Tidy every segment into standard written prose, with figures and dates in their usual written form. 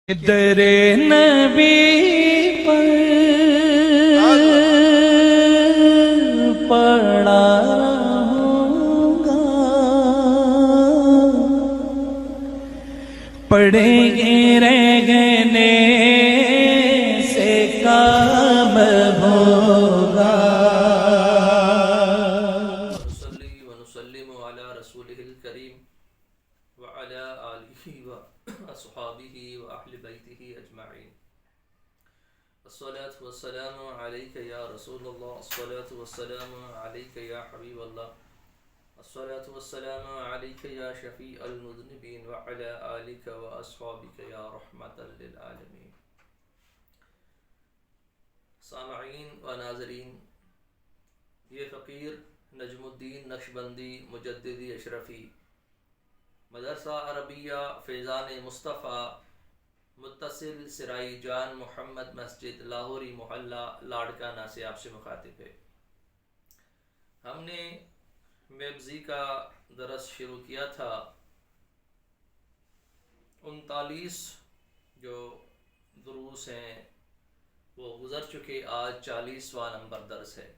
در نبی پر پڑا رہوں گا، پڑھیں گے رہنے سے کام ہوگا۔ نصلي ونسلم على رسوله الكريم وعلى آله وأصحابه وأهل بيته أجمعين. الصلاة والسلام عليك يا رسول الله، الصلاة والسلام عليك يا حبيب الله، الصلاة والسلام عليك يا شفيع المذنبين وعلى آلك وأصحابك يا رحمة للعالمين. سامعین و ناظرین، یہ فقیر نجم الدین نقشبندی مجددی اشرفی مدرسہ عربیہ فیضان مصطفیٰ متصل سرائی جان محمد مسجد لاہوری محلہ لاڑکانہ سے آپ سے مخاطب ہے۔ ہم نے میبزی کا درس شروع کیا تھا، 39 جو دروس ہیں وہ گزر چکے، آج 40واں نمبر درس ہے۔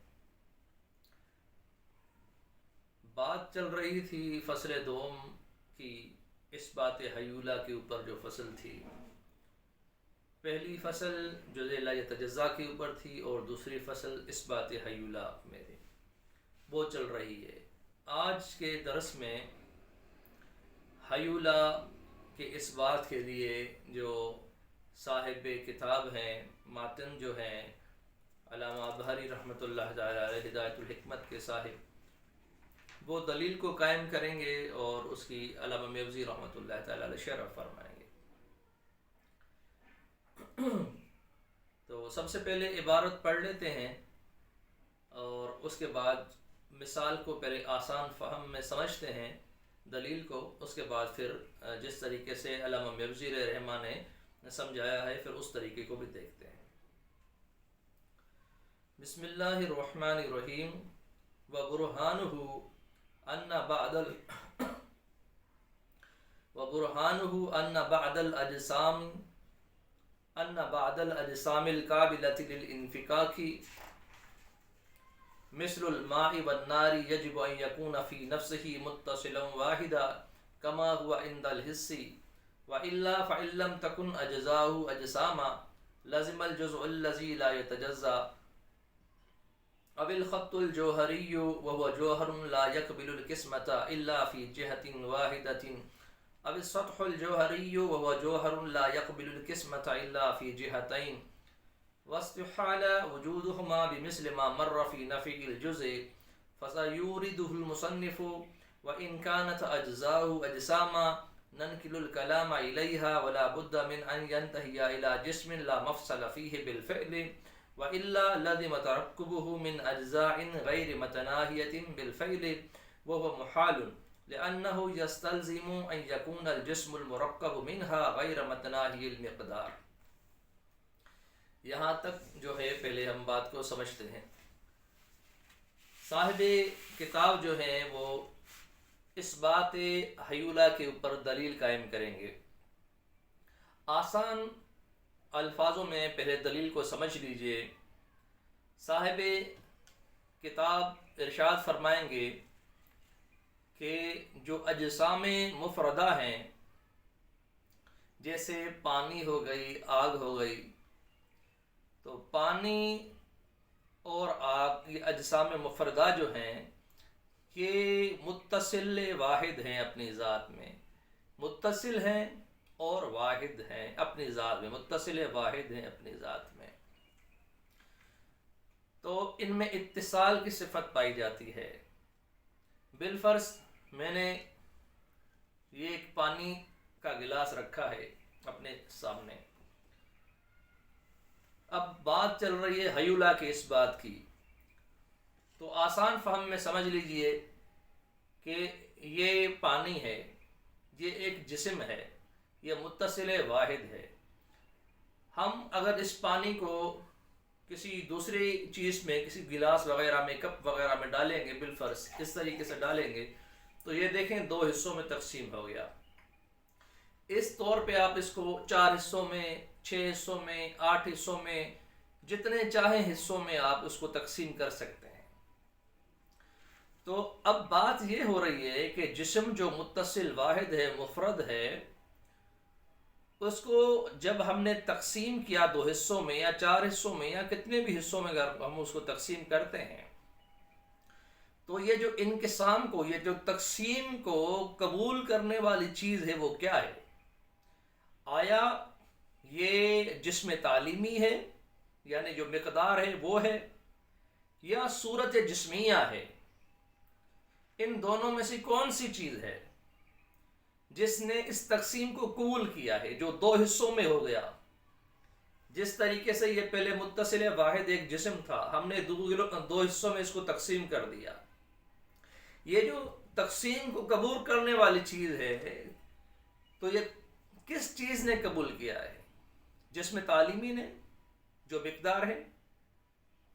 بات چل رہی تھی فصل دوم کی، اس بات حیولہ کے اوپر جو فصل تھی۔ پہلی فصل جزء لا یتجزا کے اوپر تھی اور دوسری فصل اس بات حیولہ میں تھی، وہ چل رہی ہے۔ آج کے درس میں حیولہ کے اس بات کے لیے جو صاحب کتاب ہیں، ماتن جو ہیں علامہ ابہری رحمۃ اللہ تعالی علیہ، ہدایت الحکمت کے صاحب، وہ دلیل کو قائم کریں گے اور اس کی علامہ میبزی رحمۃ اللہ تعالی علیہ شرح فرمائیں گے۔ تو سب سے پہلے عبارت پڑھ لیتے ہیں اور اس کے بعد مثال کو پہلے آسان فہم میں سمجھتے ہیں دلیل کو، اس کے بعد پھر جس طریقے سے علامہ میبزی رحمہ نے سمجھایا ہے پھر اس طریقے کو بھی دیکھتے ہیں۔ بسم اللہ الرحمن الرحیم۔ وبرهانه أن بعض الأجسام القابلة للانفكاك مثل الماء والنار يجب أن يكون في نفسه متصلا واحدا كما هو عند الحس، وإلا فإن لم تكن أجزاؤه أجساما لزم الجزء الذي لا يتجزأ، أو الخط الجوهري وهو جوهر لا يقبل القسمة إلا في جهة واحدة، أو السطح الجوهري وهو جوهر لا يقبل القسمة إلا في جهتين، واستحال وجودهما بمثل ما مر في نفي الجزء، فسيورده المصنف وإن كانت أجزاؤه أجساما ننقل الكلام إليها ولا بد من أن ينتهي إلى جسم لا مفصل فيه بالفعل، وإلا لزم تركبه من أجزاء غير متناهية بالفعل وهو محال، لأنه يستلزم أن يكون الجسم المركب منها غير متناهي المقدار۔ یہاں تک جو ہے پہلے ہم بات کو سمجھتے ہیں۔ صاحب کتاب جو ہیں وہ اس بات حیولہ کے اوپر دلیل قائم کریں گے۔ آسان الفاظوں میں پہلے دلیل کو سمجھ لیجئے۔ صاحب کتاب ارشاد فرمائیں گے کہ جو اجسام مفردہ ہیں، جیسے پانی ہو گئی، آگ ہو گئی، تو پانی اور آگ یہ اجسام مفردہ جو ہیں یہ متصل واحد ہیں، اپنی ذات میں متصل ہیں اور واحد ہیں، اپنی ذات میں متصل واحد ہیں، اپنی ذات میں۔ تو ان میں اتصال کی صفت پائی جاتی ہے۔ بالفرض میں نے یہ ایک پانی کا گلاس رکھا ہے اپنے سامنے، اب بات چل رہی ہے حیولہ کے اس بات کی، تو آسان فہم میں سمجھ لیجئے کہ یہ پانی ہے، یہ ایک جسم ہے، یہ متصل واحد ہے۔ ہم اگر اس پانی کو کسی دوسری چیز میں، کسی گلاس وغیرہ میں، کپ وغیرہ میں ڈالیں گے، بالفرض اس طریقے سے ڈالیں گے، تو یہ دیکھیں دو حصوں میں تقسیم ہو گیا۔ اس طور پہ آپ اس کو 4 حصوں میں، 6 حصوں میں، 8 حصوں میں، جتنے چاہیں حصوں میں آپ اس کو تقسیم کر سکتے ہیں۔ تو اب بات یہ ہو رہی ہے کہ جسم جو متصل واحد ہے، مفرد ہے، اس کو جب ہم نے تقسیم کیا 2 حصوں میں یا 4 حصوں میں یا کتنے بھی حصوں میں اگر ہم اس کو تقسیم کرتے ہیں، تو یہ جو انقسام کو، یہ جو تقسیم کو قبول کرنے والی چیز ہے وہ کیا ہے؟ آیا یہ جسم تعلیمی ہے، یعنی جو مقدار ہے وہ ہے، یا صورت جسمیہ ہے؟ ان دونوں میں سے کون سی چیز ہے جس نے اس تقسیم کو قبول کیا ہے، جو 2 حصوں میں ہو گیا؟ جس طریقے سے یہ پہلے متصل واحد ایک جسم تھا، ہم نے 2 حصوں میں اس کو تقسیم کر دیا۔ یہ جو تقسیم کو قبول کرنے والی چیز ہے، تو یہ کس چیز نے قبول کیا ہے؟ جسم تعلیمی نے جو مقدار ہے،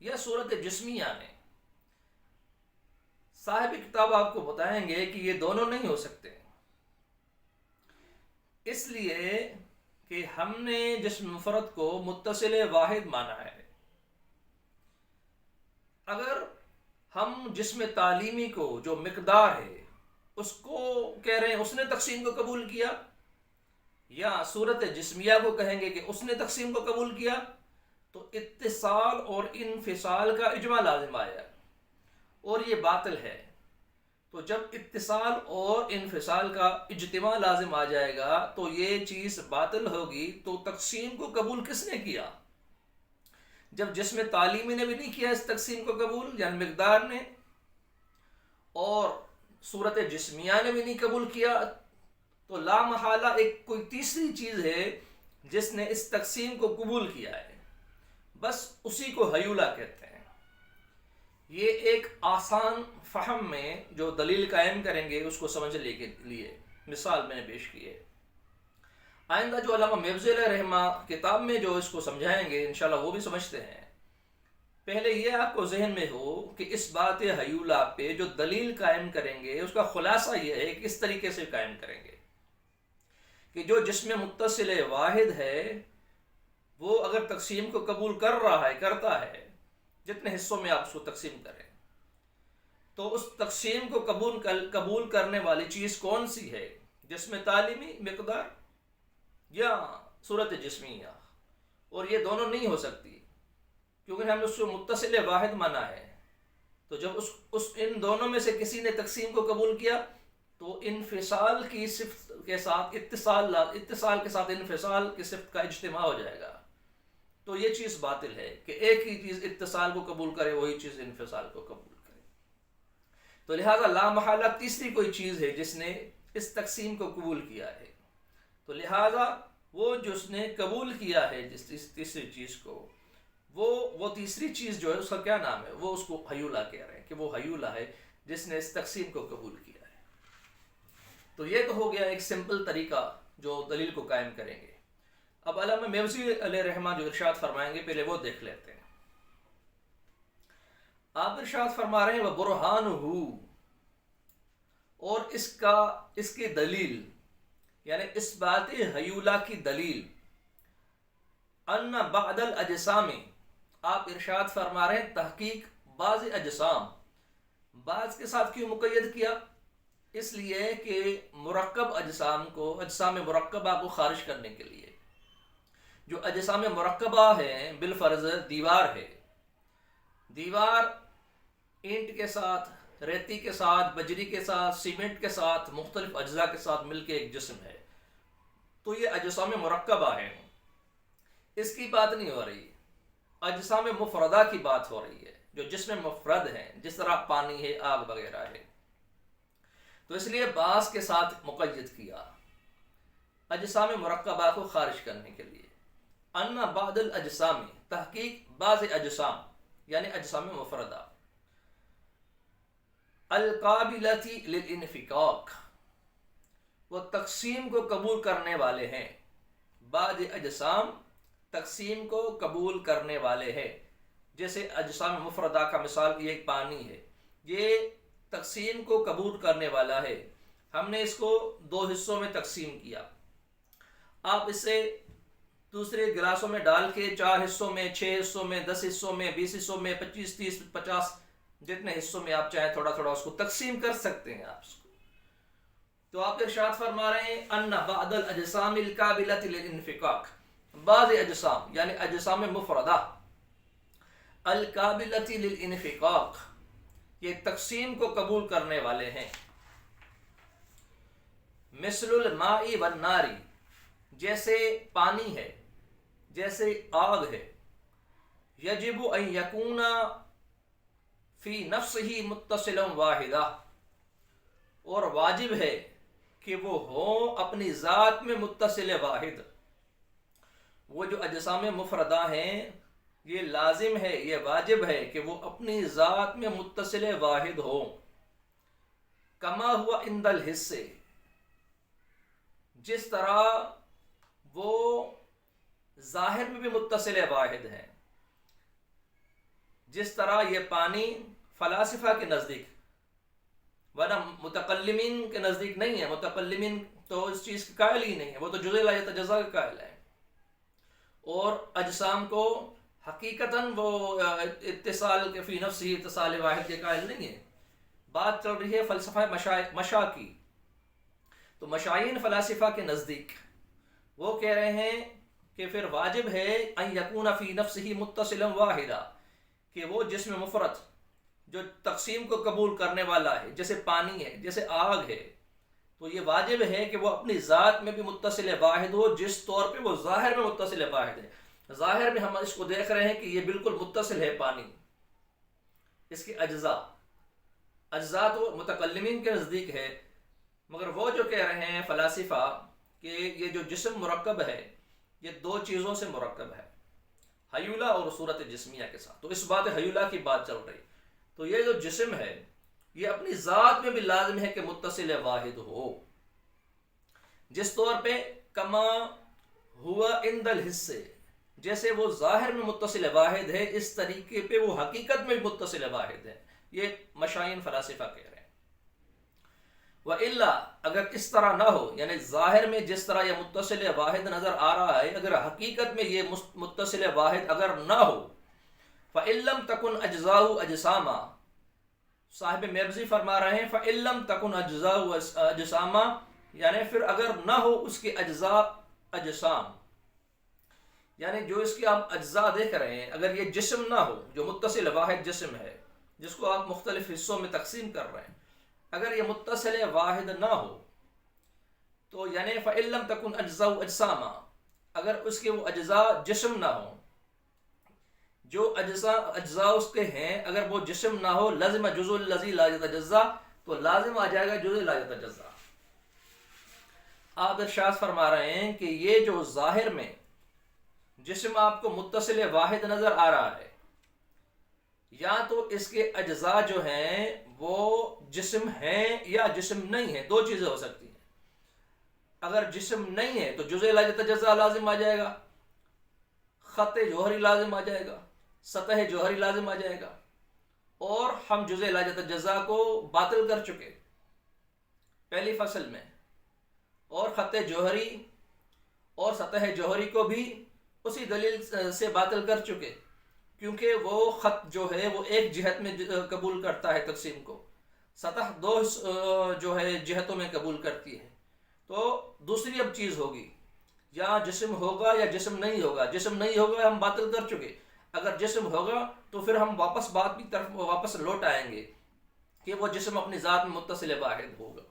یا صورت جسمیہ نے؟ صاحب کتاب آپ کو بتائیں گے کہ یہ دونوں نہیں ہو سکتے، اس لیے کہ ہم نے جسم مفرد کو متصل واحد مانا ہے۔ اگر ہم جسم تعلیمی کو جو مقدار ہے اس کو کہہ رہے ہیں اس نے تقسیم کو قبول کیا، یا صورت جسمیہ کو کہیں گے کہ اس نے تقسیم کو قبول کیا، تو اتصال اور انفصال کا اجماع لازم آیا، اور یہ باطل ہے۔ تو جب اتصال اور انفصال کا اجتماع لازم آ جائے گا تو یہ چیز باطل ہوگی۔ تو تقسیم کو قبول کس نے کیا؟ جب جسم تعلیمی نے بھی نہیں کیا اس تقسیم کو قبول، یعنی مقدار نے، اور صورت جسمیہ نے بھی نہیں قبول کیا، تو لا محالہ ایک کوئی تیسری چیز ہے جس نے اس تقسیم کو قبول کیا ہے، بس اسی کو حیولہ کہتے ہیں۔ یہ ایک آسان فہم میں جو دلیل قائم کریں گے اس کو سمجھنے کے لیے مثال میں نے پیش کی ہے۔ آئندہ جو علامہ میوزی علیہ رحمہ کتاب میں جو اس کو سمجھائیں گے انشاءاللہ وہ بھی سمجھتے ہیں۔ پہلے یہ آپ کو ذہن میں ہو کہ اس بات حیولہ پہ جو دلیل قائم کریں گے اس کا خلاصہ یہ ہے کہ اس طریقے سے قائم کریں گے کہ جو جسم متصل واحد ہے وہ اگر تقسیم کو قبول کر رہا ہے، کرتا ہے، جتنے حصوں میں آپ اس کو تقسیم کریں، تو اس تقسیم کو قبول کرنے والی چیز کون سی ہے؟ جسم تعلیمی مقدار یا صورت جسمیہ؟ اور یہ دونوں نہیں ہو سکتی کیونکہ ہم نے اس کو متصل واحد مانا ہے۔ تو جب ان دونوں میں سے کسی نے تقسیم کو قبول کیا تو انفصال کی صفت کے ساتھ اتصال کے ساتھ انفصال کی صفت کا اجتماع ہو جائے گا۔ تو یہ چیز باطل ہے کہ ایک ہی چیز اتصال کو قبول کرے، وہی چیز انفصال کو قبول کرے۔ تو لہٰذا لا محالہ تیسری کوئی چیز ہے جس نے اس تقسیم کو قبول کیا ہے۔ تو لہٰذا وہ جس نے قبول کیا ہے جس تیسری چیز کو، وہ تیسری چیز جو ہے اس کا کیا نام ہے؟ وہ اس کو حیولہ کہہ رہے ہیں کہ وہ حیولہ ہے جس نے اس تقسیم کو قبول کیا ہے۔ تو یہ تو ہو گیا ایک سمپل طریقہ جو دلیل کو قائم کریں گے۔ اب علامہ میوزی علیہ رحمہ جو ارشاد فرمائیں گے پہلے وہ دیکھ لیتے ہیں۔ آپ ارشاد فرما رہے ہیں وَبُرْحَانُهُ، اور اس کی دلیل، یعنی اس بات حیولہ کی دلیل، ان بعض الاجسام، آپ ارشاد فرما رہے ہیں تحقیق بعض اجسام، بعض کے ساتھ کیوں مقید کیا؟ اس لیے کہ مرکب اجسام کو، اجسام مرکبہ کو خارج کرنے کے لیے۔ جو اجسام مرکبہ ہیں بالفرض دیوار ہے، دیوار اینٹ کے ساتھ، ریتی کے ساتھ، بجری کے ساتھ، سیمنٹ کے ساتھ، مختلف اجزاء کے ساتھ مل کے ایک جسم ہے، تو یہ اجسام مرکبہ ہیں۔ اس کی بات نہیں ہو رہی، اجسام مفردہ کی بات ہو رہی ہے، جو جسم مفرد ہیں، جس طرح پانی ہے، آگ وغیرہ ہے۔ تو اس لیے بعض کے ساتھ مقید کیا اجسام مرکبہ کو خارج کرنے کے لیے۔ ان بعض الاجسام، تحقیق بعض اجسام یعنی اجسام مفردہ، القابلۃ للانفکاک، وہ تقسیم کو قبول کرنے والے ہیں۔ بعض اجسام تقسیم کو قبول کرنے والے ہیں، جیسے اجسام مفردہ کا مثال یہ ایک پانی ہے، یہ تقسیم کو قبول کرنے والا ہے۔ ہم نے اس کو 2 حصوں میں تقسیم کیا، آپ اسے دوسرے گلاسوں میں ڈال کے 4 حصوں میں، 6 حصوں میں، 10 حصوں میں، 20 حصوں میں، 25 30 50 جتنے حصوں میں آپ چاہیں تھوڑا تھوڑا اس کو تقسیم کر سکتے ہیں آپ اس کو. تو آپ ارشاد فرما رہے ہیں ان بعض الاجسام القابلۃ للانفکاک، بعض اجسام یعنی اجسام مفردہ القابلۃ للانفکاک یہ تقسیم کو قبول کرنے والے ہیں. مثل الماء والنار جیسے پانی ہے، جیسے آگ ہے. یجب ان یکون فی نفسہ متصلا واحدہ، اور واجب ہے کہ وہ ہوں اپنی ذات میں متصل واحد. وہ جو اجسام مفردہ ہیں یہ لازم ہے، یہ واجب ہے کہ وہ اپنی ذات میں متصل واحد ہو. کما ہوا عند الحس، جس طرح وہ ظاہر میں بھی متصل واحد ہیں. جس طرح یہ پانی فلاسفہ کے نزدیک، ورنہ متکلمین کے نزدیک نہیں ہے، متکلمین تو اس چیز کے قائل ہی نہیں ہے، وہ تو جزء لا یتجزا کے قائل ہیں. اور اجسام کو حقیقتاً وہ اتصال کے فی نفسی اتصال واحد کے قائل نہیں ہے. بات چل رہی ہے فلسفہ مشا کی. تو مشائین فلاسفہ کے نزدیک وہ کہہ رہے ہیں کہ پھر واجب ہے ان یکون فی نفسہ متصلا واحدا، کہ وہ جسم مفرد جو تقسیم کو قبول کرنے والا ہے، جیسے پانی ہے، جیسے آگ ہے، تو یہ واجب ہے کہ وہ اپنی ذات میں بھی متصل واحد ہو جس طور پہ وہ ظاہر میں متصل واحد ہے. ظاہر میں ہم اس کو دیکھ رہے ہیں کہ یہ بالکل متصل ہے پانی. اس کے اجزاء تو متکلمین کے نزدیک ہے، مگر وہ جو کہہ رہے ہیں فلاسفہ کہ یہ جو جسم مرکب ہے یہ 2 چیزوں سے مرکب ہے، حیولہ اور صورت جسمیہ کے ساتھ. تو اس بات حیولہ کی بات چل رہی. تو یہ جو جسم ہے یہ اپنی ذات میں بھی لازم ہے کہ متصل واحد ہو، جس طور پہ کما ہوا عند الحس، جیسے وہ ظاہر میں متصل واحد ہے اس طریقے پہ وہ حقیقت میں بھی متصل واحد ہے. یہ مشائین فلاسفہ کہہ رہے ہیں. وَإِلَّا اگر اس طرح نہ ہو، یعنی ظاہر میں جس طرح یہ متصل واحد نظر آ رہا ہے، اگر حقیقت میں یہ متصل واحد اگر نہ ہو، فَإِن لَمْ تَكُنْ أَجْزَاؤُ أَجْسَامًا، صاحب مرزی فرما رہے ہیں فَإِن لَمْ تَكُنْ أَجْزَاؤُ أَجْسَامًا، یعنی پھر اگر نہ ہو اس کے اجزاء اجسام، یعنی جو اس کے آپ اجزاء دیکھ رہے ہیں، اگر یہ جسم نہ ہو جو متصل واحد جسم ہے جس کو آپ مختلف حصوں میں تقسیم کر رہے ہیں، اگر یہ متصل واحد نہ ہو تو یعنی فَإِن لَمْ تَكُنْ أَجْزَاؤُ أَجْسَامًا، اگر اس کے وہ اجزاء جسم نہ ہوں، جو اجزاء اس کے ہیں اگر وہ جسم نہ ہو، لازم جزء الذی لا یتجزا، تو لازم آ جائے گا جزء لا یتجزا. آپ ارشاد فرما رہے ہیں کہ یہ جو ظاہر میں جسم آپ کو متصل واحد نظر آ رہا ہے، یا تو اس کے اجزاء جو ہیں وہ جسم ہیں یا جسم نہیں ہیں. 2 چیزیں ہو سکتی ہیں. اگر جسم نہیں ہے تو جزء لا یتجزا لازم آ جائے گا، خط جوہری لازم آ جائے گا، سطح جوہری لازم آ جائے گا. اور ہم جزء لا یتجزا کو باطل کر چکے پہلی فصل میں، اور خط جوہری اور سطح جوہری کو بھی اسی دلیل سے باطل کر چکے، کیونکہ وہ خط جو ہے وہ ایک جہت میں قبول کرتا ہے تقسیم کو، سطح 2 جو ہے جہتوں میں قبول کرتی ہے. تو دوسری اب چیز ہوگی، یا جسم ہوگا یا جسم نہیں ہوگا. جسم نہیں ہوگا ہم باطل کر چکے، اگر جسم ہوگا تو پھر ہم واپس بات کی طرف واپس لوٹ آئیں گے کہ وہ جسم اپنی ذات میں متصل واحد ہوگا.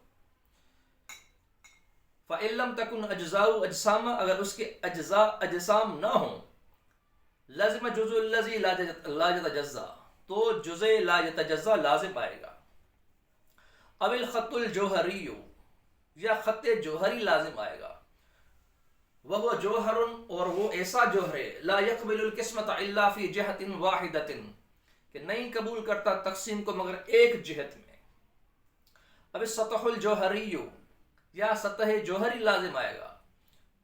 فَإِن لَمْ تَكُنْ أَجْزَاؤُ أَجْسَامًا، اگر اس کے اجزاء اجسام نہ ہوں، لازم جزء الذی لا یتجزا، تو جزء لا یتجزا لازم آئے گا. او الخط الجوہری، یا خط جوہری لازم آئے گا. وہ جوہر، اور وہ ایسا جوہر ہے لا يقبل القسمۃ الا فی جہت واحدۃ، کہ نہیں قبول کرتا تقسیم کو مگر ایک جہت میں. اب السطح الجوہری، یا سطح جوہری لازم آئے گا.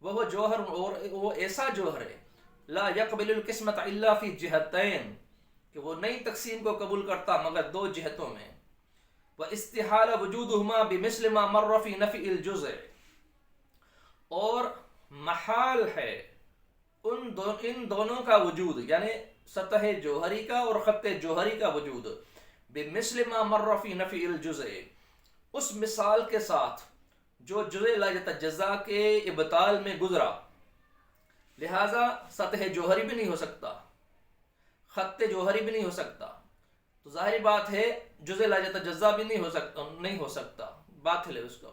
وہ جوہر، اور وہ ایسا جوہر ہے لا يقبل القسمۃ الا فی جہتین، کہ وہ نہیں تقسیم کو قبول کرتا مگر 2 جہتوں میں. واستحال وجودهما بمثل ما مر فی نفی الجزء، اور محال ہے ان دونوں کا وجود، یعنی سطح جوہری کا اور خط جوہری کا وجود، بمثل ما مر فی نفی الجزء، اس مثال کے ساتھ جو جزء لا یتجزا کے ابطال میں گزرا، لہذا سطح جوہری بھی نہیں ہو سکتا، خط جوہری بھی نہیں ہو سکتا، تو ظاہری بات ہے جزء لا یتجزا بھی نہیں ہو سکتا، باطل ہے اس کا۔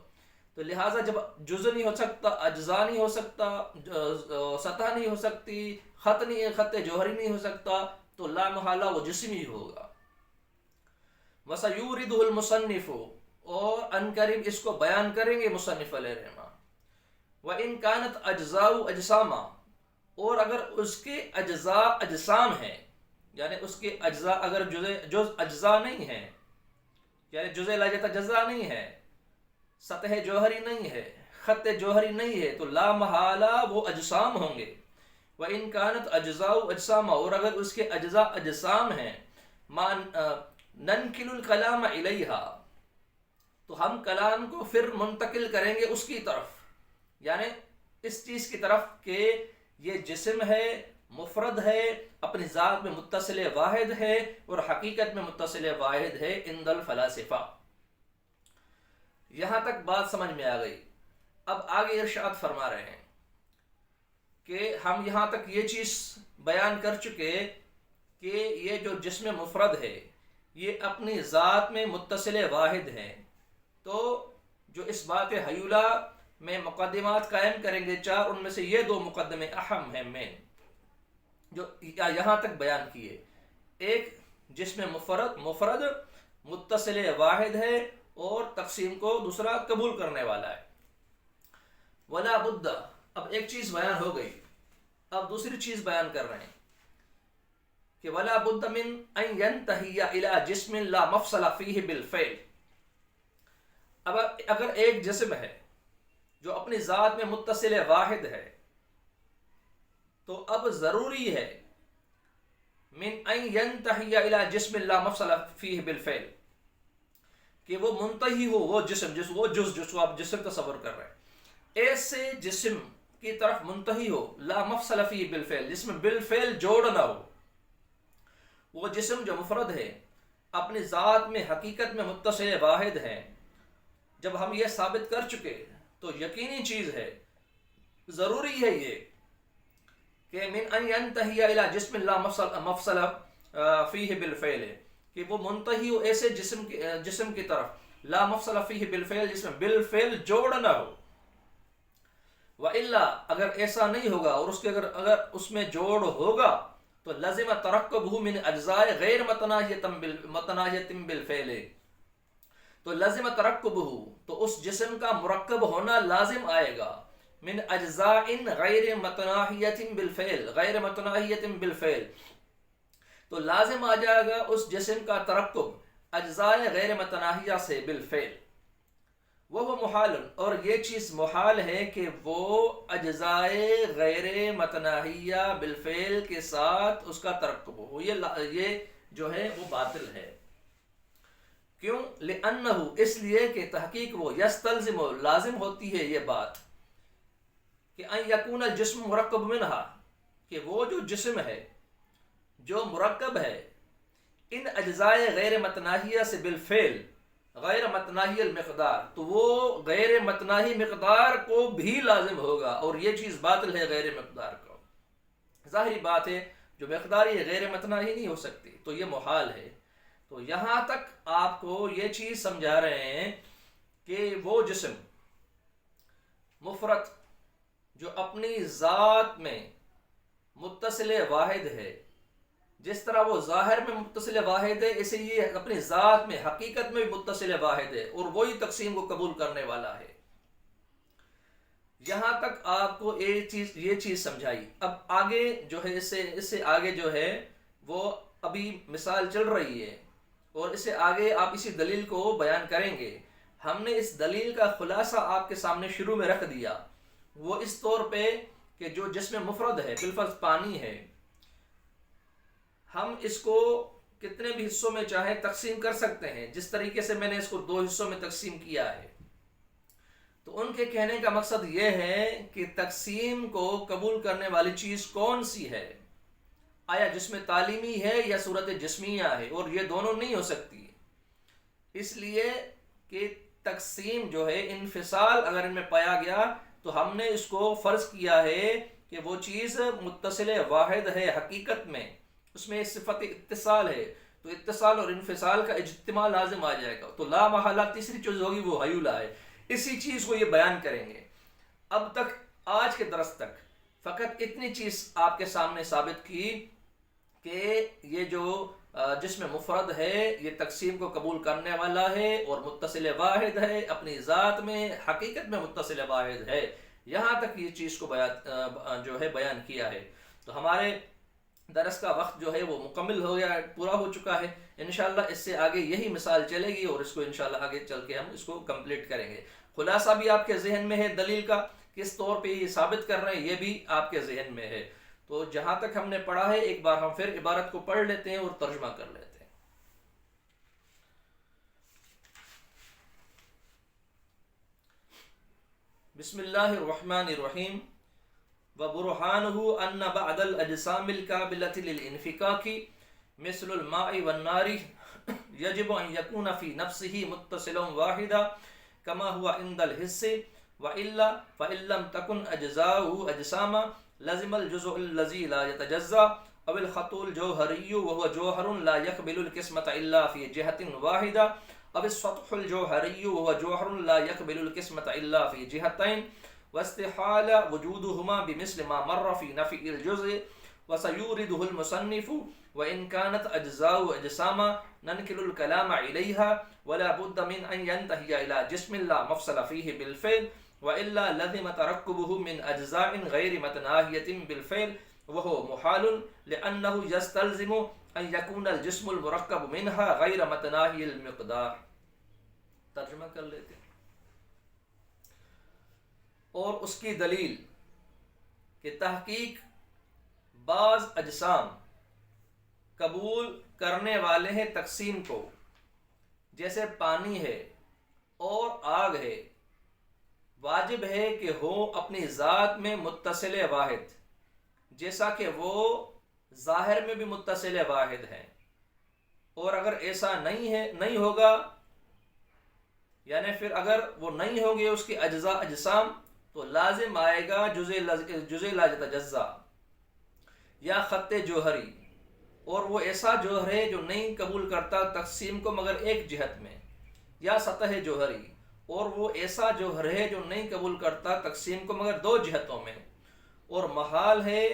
تو لہٰذا جب جزء نہیں ہو سکتا، اجزاء نہیں ہو سکتا، سطح نہیں ہو سکتی، خط جوہری نہیں ہو سکتا، تو لا محالہ وہ جسم ہی ہوگا۔ وَسَيُورِدُهُ الْمُصَنِّفُ، اور عنقریب اس کو بیان کریں گے مصنف علیہ الرحمہ۔ وَإِنْ كَانَتْ أَجْزَاءُ أَجْسَامًا، اور اگر اس کے اجزاء اجسام ہیں، یعنی اس کے اجزاء اگر جز اجزاء نہیں ہیں، یعنی جزء لا یتجزا نہیں ہے، سطح جوہری نہیں ہے، خط جوہری نہیں ہے، تو لا محالہ وہ اجسام ہوں گے۔ وَإِنْ كَانَتْ أَجْزَاءُ أَجْسَامًا، اور اگر اس کے اجزاء اجسام ہیں، نَنْقِلُ الْكَلَامَ إِلَيْهَا، تو ہم کلام کو پھر منتقل کریں گے اس کی طرف، یعنی اس چیز کی طرف کہ یہ جسم ہے، مفرد ہے، اپنی ذات میں متصل واحد ہے، اور حقیقت میں متصل واحد ہے عند الفلاسفہ۔ یہاں تک بات سمجھ میں آ گئی۔ اب آگے ارشاد فرما رہے ہیں کہ ہم یہاں تک یہ چیز بیان کر چکے کہ یہ جو جسم مفرد ہے یہ اپنی ذات میں متصل واحد ہے، تو جو اس بات حیولہ میں مقدمات قائم کریں گے چار، ان میں سے یہ دو مقدمے اہم ہیں، مین جو یہاں تک بیان کیے۔ ایک جسم مفرد متصل واحد ہے اور تقسیم کو دوسرا قبول کرنے والا ہے۔ ولا بد، اب ایک چیز بیان ہو گئی، اب دوسری چیز بیان کر رہے ہیں کہ ولا بد من ان ينتهي الى جسم لا مفصل فيه بالفعل، اب اگر ایک جسم ہے جو اپنی ذات میں متصل واحد ہے، تو اب ضروری ہے من ان ينتهي الى جسم لا مفصل فيه بالفعل کہ وہ منتہی ہو، وہ جسم جس کو آپ جسم تصور کر رہے ہیں، ایسے جسم کی طرف منتہی ہو، لا مفصل فيه بالفعل، جس میں بالفعل جوڑ نہ ہو۔ وہ جسم جو مفرد ہے، اپنی ذات میں حقیقت میں متصل واحد ہے، جب ہم یہ ثابت کر چکے تو یقینی چیز ہے، ضروری ہے یہ کہ من ان ينتهي الى جسم لا مفصل فيه بالفعل، کہ وہ منتہی ہو ایسے جسم کی طرف لا مفصل فيه بالفعل، جس میں بالفعل جوڑ نہ ہو۔ وَإِلَّا، اگر ایسا نہیں ہوگا اور اگر اس میں جوڑ ہوگا تو لازم ترکبہ من اجزاء غیر متناہیۃ بالفعل، تو لازم ترکبہ، تو اس جسم کا مرکب ہونا لازم آئے گا، من اجزاء غیر متناہیۃ بالفعل، تو لازم آ جائے گا اس جسم کا ترکب اجزاء غیر متناہیہ سے بالفعل۔ وہ محال، اور یہ چیز محال ہے کہ وہ اجزاء غیر متناہیہ بالفعل کے ساتھ اس کا ترکب ہو، یہ جو ہے وہ باطل ہے۔ کیوں؟ لأنہ، اس لیے کہ تحقیق وہ یستلزم، لازم ہوتی ہے یہ بات کہ ان یکون الجسم مرکب منہا، کہ وہ جو جسم ہے جو مرکب ہے ان اجزاء غیر متناہیہ سے بالفعل، غیر متناہی المقدار، تو وہ غیر متناہی مقدار کو بھی لازم ہوگا، اور یہ چیز باطل ہے غیر مقدار کو۔ ظاہری بات ہے جو مقدار یہ غیر متناہی نہیں ہو سکتی، تو یہ محال ہے۔ تو یہاں تک آپ کو یہ چیز سمجھا رہے ہیں کہ وہ جسم مفرد جو اپنی ذات میں متصل واحد ہے، جس طرح وہ ظاہر میں متصل واحد ہے، اسے یہ اپنی ذات میں حقیقت میں بھی متصل واحد ہے، اور وہی تقسیم کو قبول کرنے والا ہے۔ یہاں تک آپ کو یہ چیز سمجھائی۔ اب آگے جو ہے اس سے آگے جو ہے وہ ابھی مثال چل رہی ہے، اور اس سے آگے آپ اسی دلیل کو بیان کریں گے۔ ہم نے اس دلیل کا خلاصہ آپ کے سامنے شروع میں رکھ دیا، وہ اس طور پہ کہ جو جسم مفرد ہے، بالفرض پانی ہے، ہم اس کو کتنے بھی حصوں میں چاہے تقسیم کر سکتے ہیں، جس طریقے سے میں نے اس کو 2 حصوں میں تقسیم کیا ہے۔ تو ان کے کہنے کا مقصد یہ ہے کہ تقسیم کو قبول کرنے والی چیز کون سی ہے، آیا جسم تعلیمی ہے یا صورت جسمیہ ہے، اور یہ دونوں نہیں ہو سکتی، اس لیے کہ تقسیم جو ہے انفصال اگر ان میں پایا گیا تو ہم نے اس کو فرض کیا ہے کہ وہ چیز متصل واحد ہے، حقیقت میں اس میں صفت اتصال ہے، تو اتصال اور انفصال کا اجتماع لازم آ جائے گا، تو لا محالہ تیسری چیز ہوگی وہ حیولہ ہے۔ اسی چیز کو یہ بیان کریں گے۔ اب تک آج کے درس تک فقط اتنی چیز آپ کے سامنے ثابت کی کہ یہ جو جسم مفرد ہے یہ تقسیم کو قبول کرنے والا ہے اور متصل واحد ہے، اپنی ذات میں حقیقت میں متصل واحد ہے، یہاں تک یہ چیز کو جو ہے بیان کیا ہے۔ تو ہمارے درس کا وقت جو ہے وہ مکمل ہو گیا، پورا ہو چکا ہے۔ انشاءاللہ اس سے آگے یہی مثال چلے گی اور اس کو انشاءاللہ آگے چل کے ہم اس کو کمپلیٹ کریں گے۔ خلاصہ بھی آپ کے ذہن میں ہے، دلیل کا کس طور پہ یہ ثابت کر رہے ہیں یہ بھی آپ کے ذہن میں ہے۔ تو جہاں تک ہم نے پڑھا ہے ایک بار ہم پھر عبارت کو پڑھ لیتے ہیں اور ترجمہ کر لیتے ہیں۔ بسم اللہ الرحمن الرحیم۔ وبرهانه أن بعض الأجسام القابلة للانفكاك مثل الماء والنار يجب أن يكون في نفسه متصلا واحدا كما هو عند الحس، وإلا فإن لم تكن أجزاؤه أجساما لزم الجزء الذي لا يتجزأ، أو الخط الجوهري وهو جوهر لا يقبل القسمة إلا في جهة واحدة، أو السطح الجوهري وهو جوهر لا يقبل القسمة إلا في جهتين، واستحال وجودهما بمثل ما مر في نفي الجزء، وسيورده المصنف وإن كانت أجزاء أجساما ننقل الكلام إليها، ولا بد من أن ينتهي إلى جسم لا مفصل فيه بالفعل، وإلا لزم تركبه من أجزاء غير متناهية بالفعل، وهو محال لأنه يستلزم أن يكون الجسم المركب منها غير متناهي المقدار۔ ترجمہ کر لیتے ہیں۔ اور اس کی دلیل کہ تحقیق بعض اجسام قبول کرنے والے ہیں تقسیم کو، جیسے پانی ہے اور آگ ہے، واجب ہے کہ ہو اپنی ذات میں متصل واحد، جیسا کہ وہ ظاہر میں بھی متصل واحد ہیں، اور اگر ایسا نہیں ہوگا، یعنی پھر اگر وہ نہیں ہوں گے اس کی اجزاء اجسام، تو لازم آئے گا جزء لا یتجزا یا خط جوہری، اور وہ ایسا جوہر ہے جو نہیں قبول کرتا تقسیم کو مگر ایک جہت میں، یا سطح جوہری، اور وہ ایسا جوہر ہے جو نہیں قبول کرتا تقسیم کو مگر دو جہتوں میں، اور محال ہے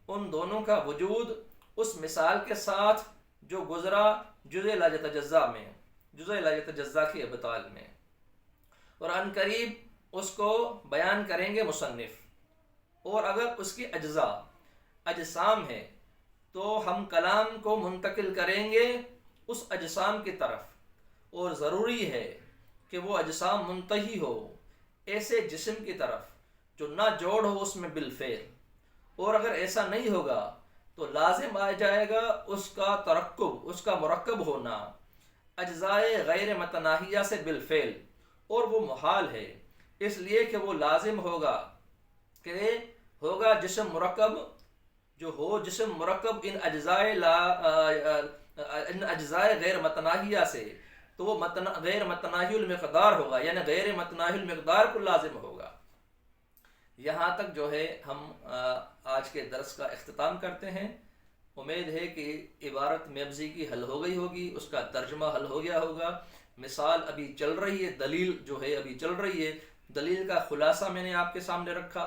ان دونوں کا وجود اس مثال کے ساتھ جو گزرا جزء لا یتجزا میں، جزء لا یتجزا کی ابطال میں، اور عن قریب اس کو بیان کریں گے مصنف۔ اور اگر اس کی اجزاء اجسام ہے تو ہم کلام کو منتقل کریں گے اس اجسام کی طرف، اور ضروری ہے کہ وہ اجسام منتہی ہو ایسے جسم کی طرف جو نہ جوڑ ہو اس میں بالفعل، اور اگر ایسا نہیں ہوگا تو لازم آ جائے گا اس کا ترکب، اس کا مرکب ہونا اجزائے غیر متناہیہ سے بالفعل، اور وہ محال ہے اس لیے کہ وہ لازم ہوگا جسم مرکب جو ہو، جسم مرکب ان اجزائے غیر متناہیہ سے، تو وہ غیر متناہی المقدار ہوگا، یعنی غیر متناہی المقدار کو لازم ہوگا۔ یہاں تک جو ہے ہم آج کے درس کا اختتام کرتے ہیں۔ امید ہے کہ عبارت میبزی کی حل ہو گئی ہوگی، اس کا ترجمہ حل ہو گیا ہوگا، مثال ابھی چل رہی ہے، دلیل جو ہے ابھی چل رہی ہے، دلیل کا خلاصہ میں نے آپ کے سامنے رکھا،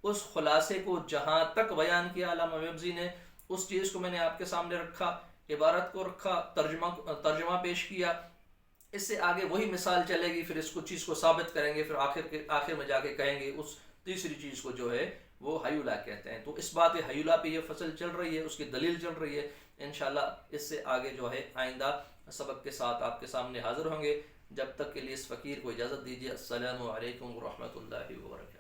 اس خلاصے کو جہاں تک بیان کیا علامہ میبزی نے اس چیز کو میں نے آپ کے سامنے رکھا، عبارت کو رکھا، ترجمہ پیش کیا۔ اس سے آگے وہی مثال چلے گی، پھر اس کو چیز کو ثابت کریں گے، پھر آخر میں جا کے کہیں گے اس تیسری چیز کو جو ہے وہ حیولہ کہتے ہیں۔ تو اس بات حیولہ پہ یہ فصل چل رہی ہے، اس کی دلیل چل رہی ہے۔ انشاءاللہ اس سے آگے جو ہے آئندہ سبق کے ساتھ آپ کے سامنے حاضر ہوں گے۔ جب تک کے لیے اس فقیر کو اجازت دیجیے۔ السلام علیکم ورحمۃ اللہ وبرکاتہ۔